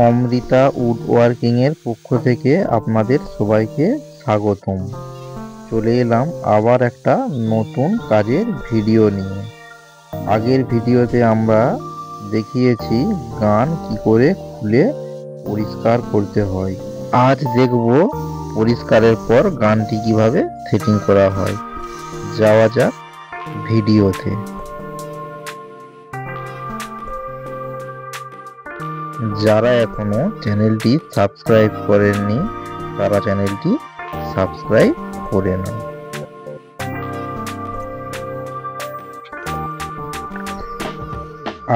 Amrita would working এর পক্ষ থেকে আপনাদের সবাইকে স্বাগতম। চলে এলাম আবার একটা নতুন কাজের ভিডিও নিয়ে। আগের ভিডিওতে আমরা দেখিয়েছি গান কি করে খুলে পরিষ্কার করতে হয়। আজ দেখব পরিষ্কারের পর গানটি কিভাবে সেটিং করা হয়। যাওয়া যাক ভিডিওতে। যারা এখনো চ্যানেলটি সাবস্ক্রাইব করেননি তারা চ্যানেলটি সাবস্ক্রাইব করে নেন।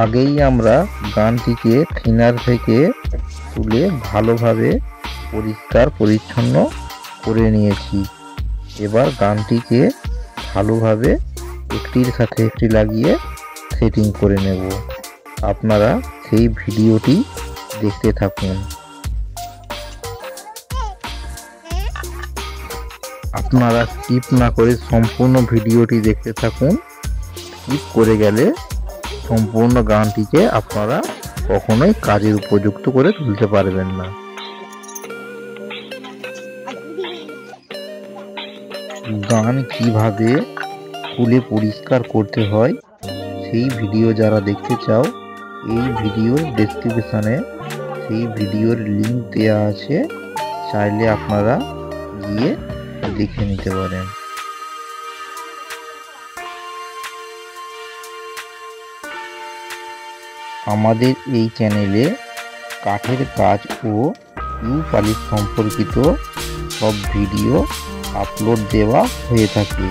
আগেই আমরা গানটিকে থিনার থেকে তুলে ভালোভাবে পরিষ্কার পরিচ্ছন্ন করে নিয়েছি। এবার গানটিকে ভালোভাবে একটির সাথে একটি লাগিয়ে সেটিং করে নেব। আপনারা সেই ভিডিওটি দেখতে থাকুন। আপনারা স্কিপ না করে সম্পূর্ণ ভিডিওটি দেখতে থাকুন। স্কিপ করে গেলে সম্পূর্ণ গানটিকে আপনারা কখনোই কাজের উপযুক্ত করে তুলতে পারবেন না। গান কিভাবে খুলে পরিষ্কার করতে হয় সেই ভিডিও যারা দেখতে চাও, এই ভিডিওর ডেসক্রিপশনে সেই ভিডিওর লিংক দেওয়া আছে, চাইলে আপনারা গিয়ে দেখে নিতে পারেন। আমাদের এই চ্যানেলে কাঠের কাজ ও ইউ পালিশ সম্পর্কিত সব ভিডিও আপলোড দেওয়া হয়ে থাকে।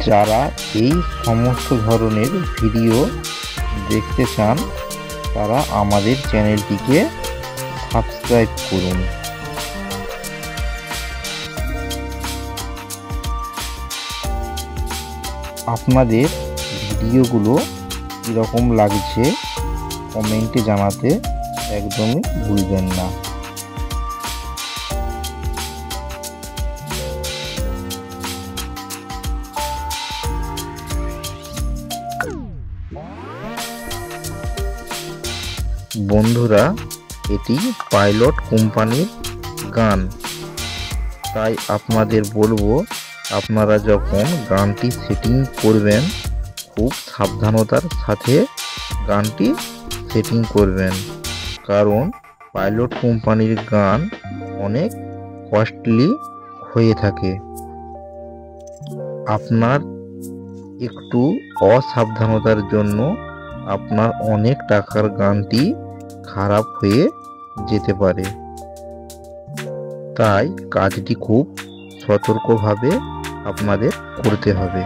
যারা এই সমস্ত ধরনের ভিডিও দেখতে চান তারা আমাদের চ্যানেলটিকে সাবস্ক্রাইব করুন। আপনাদের ভিডিওগুলো কীরকম লাগছে কমেন্টে জানাতে একদমই ভুলবেন না। বন্ধুরা, এটি পাইলট কোম্পানির গান, তাই আপনাদের বলবো আপনারা যখন গানটি সেটিং করবেন খুব সাবধানতার সাথে গানটি সেটিং করবেন, কারণ পাইলট কোম্পানির গান অনেক কস্টলি হয়ে থাকে। আপনার একটু অসাবধানতার জন্য আপনার অনেক টাকার গানটি খারাপ হয়ে যেতে পারে। তাই কাজটি খুব সতর্কভাবে আপনাদের করতে হবে।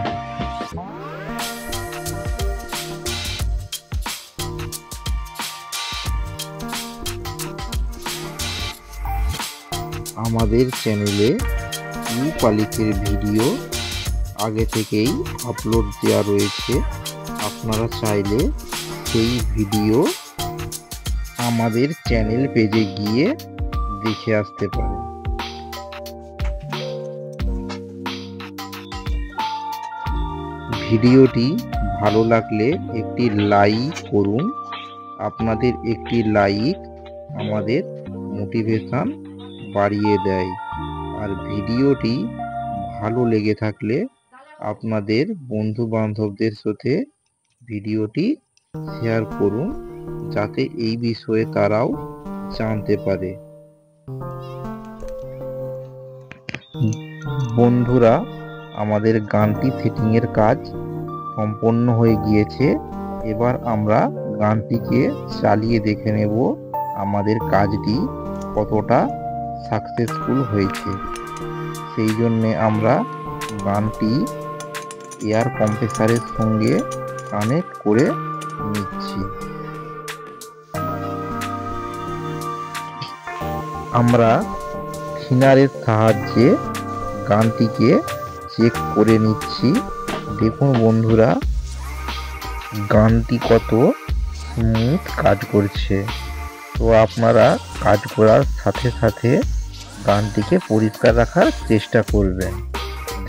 আমাদের চ্যানেলে ইউ পালিশের ভিডিও আগে থেকেই আপলোড দেওয়া রয়েছে। আপনারা চাইলে সেই ভিডিও আমাদের চ্যানেল পেজে গিয়ে দেখে আসতে পারেন। ভিডিওটি ভালো লাগলে একটি লাইক করুন। আপনাদের একটি লাইক আমাদের মোটিভেশন বাড়িয়ে দেয়। আর ভিডিওটি ভালো লেগে থাকলে আপনাদের বন্ধু বান্ধবদের সাথে ভিডিওটি শেয়ার করুন, যাতে এই বিষয়ে তারাও জানতে পারে। বন্ধুরা, আমাদের গানটি সেটিংয়ের কাজ সম্পন্ন হয়ে গিয়েছে। এবার আমরা গানটিকে চালিয়ে দেখে নেব আমাদের কাজটি কতটা সাকসেসফুল হয়েছে। সেই জন্যে আমরা গানটি এয়ার কম্প্রেসারের সঙ্গে কানেক্ট করে নিচ্ছি। আমরা থিনারের সাহায্যে গানটিকে চেক করে নিচ্ছি। দেখুন বন্ধুরা, গানটি কত স্মুথ কাজ করছে। তো আপনারা কাজ করার সাথে সাথে গানটিকে পরিষ্কার রাখার চেষ্টা করবেন।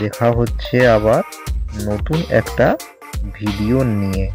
দেখা হচ্ছে আবার নতুন একটা ভিডিও নিয়ে।